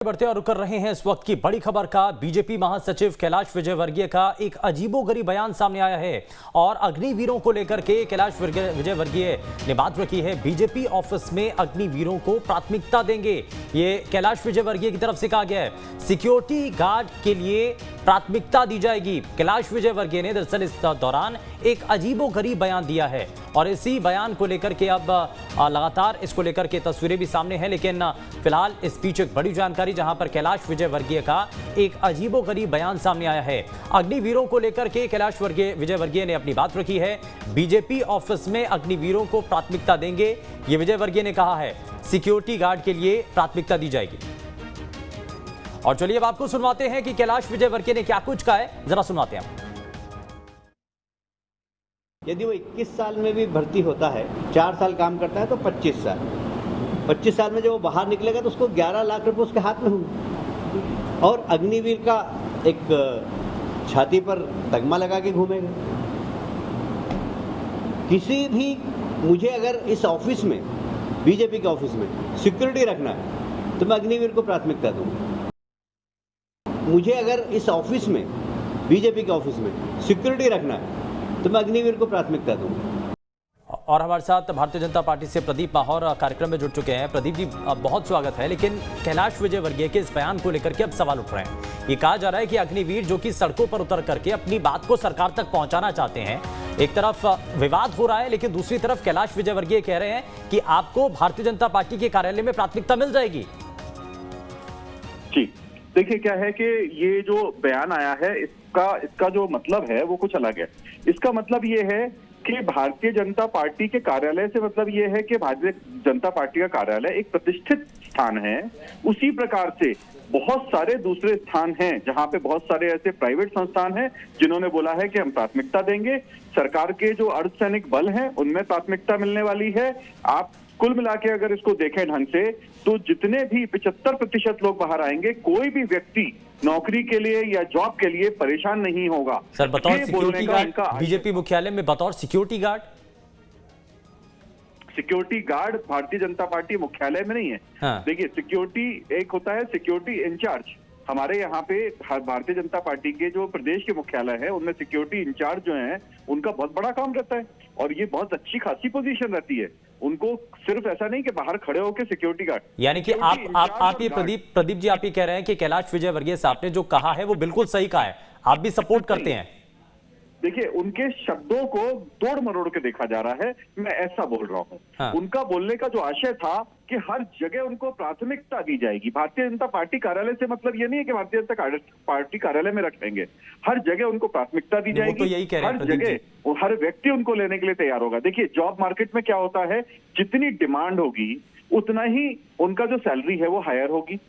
बढ़ते और कर रहे हैं इस वक्त की बड़ी खबर का। बीजेपी महासचिव कैलाश विजयवर्गीय का एक अजीबोगरीब बयान सामने आया है और अग्निवीरों को लेकर के कैलाश विजयवर्गीय ने बात रखी है। बीजेपी ऑफिस में अग्निवीरों को प्राथमिकता देंगे, ये कैलाश विजयवर्गीय की तरफ से कहा गया है। सिक्योरिटी गार्ड के लिए प्राथमिकता दी जाएगी। कैलाश विजयवर्गीय ने दरअसल इस दौरान एक अजीबोगरीब बयान दिया है और इसी बयान को लेकर के अब लगातार इसको लेकर के तस्वीरें भी सामने हैं, लेकिन फिलहाल इस बीच एक बड़ी जानकारी जहां पर कैलाश विजयवर्गीय का एक अजीबोगरीब बयान सामने आया है। अग्निवीरों को लेकर के कैलाश विजयवर्गीय ने अपनी बात रखी है। बीजेपी ऑफिस में अग्निवीरों को प्राथमिकता देंगे, ये विजयवर्गीय ने कहा है। सिक्योरिटी गार्ड के लिए प्राथमिकता दी जाएगी। और चलिए अब आपको सुनवाते हैं कि कैलाश विजयवर्गीय ने क्या कुछ कहा है, जरा सुनवाते हैं। यदि वो 21 साल में भी भर्ती होता है, 4 साल काम करता है तो 25 साल। 25 साल में जब वो बाहर निकलेगा तो उसको 11 लाख रुपए उसके हाथ में होंगे और अग्निवीर का एक छाती पर तगमा लगा के घूमेगा। किसी भी मुझे अगर इस ऑफिस में, बीजेपी के ऑफिस में सिक्योरिटी रखना है तो मैं अग्निवीर को प्राथमिकता दूंगा। मुझे अगर इस ऑफिस में, बीजेपी के ऑफिस में सिक्योरिटी रखना है तो मैं अग्निवीर को प्राथमिकता दूंगा। और हमारे साथ भारतीय जनता पार्टी से प्रदीप माहौर कार्यक्रम में जुड़ चुके हैं। प्रदीप जी, बहुत स्वागत है। लेकिन कैलाश विजयवर्गीय के इस बयान को लेकर के अब सवाल उठ रहे हैं। ये कहा जा रहा है कि अग्निवीर जो कि सड़कों पर उतर करके अपनी बात को सरकार तक पहुंचाना चाहते हैं, एक तरफ विवाद हो रहा है लेकिन दूसरी तरफ कैलाश विजयवर्गीय कह रहे हैं कि आपको भारतीय जनता पार्टी के कार्यालय में प्राथमिकता मिल जाएगी। जी देखिए, क्या है कि ये जो बयान आया है इसका जो मतलब है वो कुछ अलग है। इसका मतलब ये है कि भारतीय जनता पार्टी के कार्यालय से मतलब ये है कि भारतीय जनता पार्टी का कार्यालय एक प्रतिष्ठित स्थान है। उसी प्रकार से बहुत सारे दूसरे स्थान हैं जहां पे बहुत सारे ऐसे प्राइवेट संस्थान हैं जिन्होंने बोला है कि हम प्राथमिकता देंगे। सरकार के जो अर्धसैनिक बल हैं उनमें प्राथमिकता मिलने वाली है। आप कुल मिला के अगर इसको देखें ढंग से तो जितने भी 75% लोग बाहर आएंगे, कोई भी व्यक्ति नौकरी के लिए या जॉब के लिए परेशान नहीं होगा। सर, बतौर सिक्योरिटी गार्ड बीजेपी मुख्यालय में, बतौर security guard Bharatiya Janata party मुख्यालय में नहीं है। हाँ। देखिए, सिक्योरिटी एक होता है सिक्योरिटी इंचार्ज। हमारे यहाँ पे भारतीय जनता पार्टी के जो प्रदेश के मुख्यालय है उनमें सिक्योरिटी इंचार्ज जो हैं उनका बहुत बड़ा काम रहता है और ये बहुत अच्छी खासी पोजीशन रहती है। उनको सिर्फ ऐसा नहीं कि बाहर खड़े होकर सिक्योरिटी गार्ड, यानी कि आप ये प्रदीप जी, आप ये कह रहे हैं कि कैलाश विजयवर्गीय साहब ने जो कहा है वो बिल्कुल सही कहा है, आप भी सपोर्ट करते हैं। देखिए, उनके शब्दों को तोड़ मरोड़ के देखा जा रहा है, मैं ऐसा बोल रहा हूँ। हाँ। उनका बोलने का जो आशय था कि हर जगह उनको प्राथमिकता दी जाएगी। भारतीय जनता पार्टी कार्यालय से मतलब ये नहीं है कि भारतीय जनता पार्टी कार्यालय में रख लेंगे, हर जगह उनको प्राथमिकता दी जाएगी। तो यही कह रहे हैं, हर जगह हर व्यक्ति उनको लेने के लिए तैयार होगा। देखिए, जॉब मार्केट में क्या होता है, जितनी डिमांड होगी उतना ही उनका जो सैलरी है वो हायर होगी।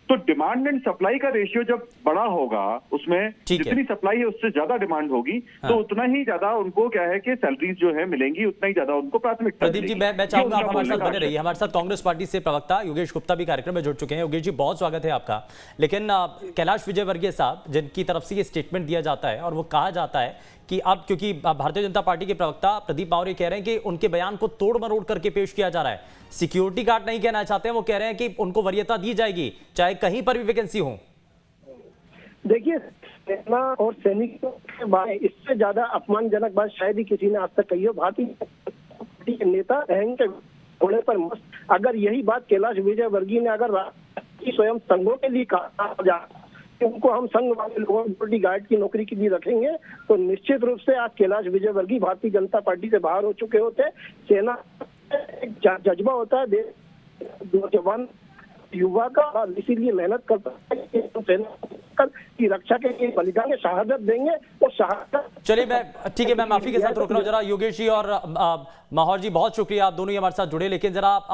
तो डिमांड एंड सप्लाई का रेशियो जब बड़ा होगा, उसमें जितनी सप्लाई है उससे ज्यादा डिमांड होगी। हाँ। तो उतना ही ज्यादा उनको क्या है कि सैलरीज जो है मिलेंगी, उतना ही ज्यादा उनको प्राथमिकता। प्रदीप जी, मैं चाहूंगा आप हमारे साथ बने रहिए। हमारे साथ कांग्रेस पार्टी से प्रवक्ता योगेश गुप्ता भी कार्यक्रम में जुड़ चुके हैं। योगेश जी, बहुत स्वागत है आपका। लेकिन कैलाश विजयवर्गीय साहब, जिनकी तरफ से ये स्टेटमेंट दिया जाता है और वो कहा जाता है कि अब क्योंकि भारतीय जनता पार्टी के प्रवक्ता प्रदीप माहौर कह रहे हैं कि उनके बयान को तोड़ मरोड़ करके पेश किया जा रहा है। सिक्योरिटी गार्ड नहीं कहना चाहते हैं, वो कह रहे हैं कि उनको वरीयता दी जाएगी चाहे कहीं पर भी वैकेंसी हो। देखिए, सेना और सैनिकों के बारे में इससे ज्यादा अपमानजनक बात शायद ही किसी ने आज तक कही हो। भारतीय जनता पार्टी के नेता अहंग के होने पर मस्त, अगर यही बात कैलाश विजयवर्गीय ने अगर स्वयं संघों के लिए कहा जाए उनको हम संघ वाले लोगों सिक्योरिटी गार्ड की नौकरी के लिए रखेंगे तो निश्चित रूप से आज कैलाश विजयवर्गीय भारतीय जनता पार्टी से बाहर हो चुके होते। सेना एक जज्बा होता है देश जवान युवा का, और इसीलिए मेहनत करता है सेना की रक्षा के लिए बलिदान के शहादत देंगे और शहादत। चलिए, ठीक है, मैं माफी के साथ रोक रहा हूँ जरा। योगेश जी और माहौर जी, बहुत शुक्रिया, आप दोनों ही हमारे साथ जुड़े। लेकिन जरा आप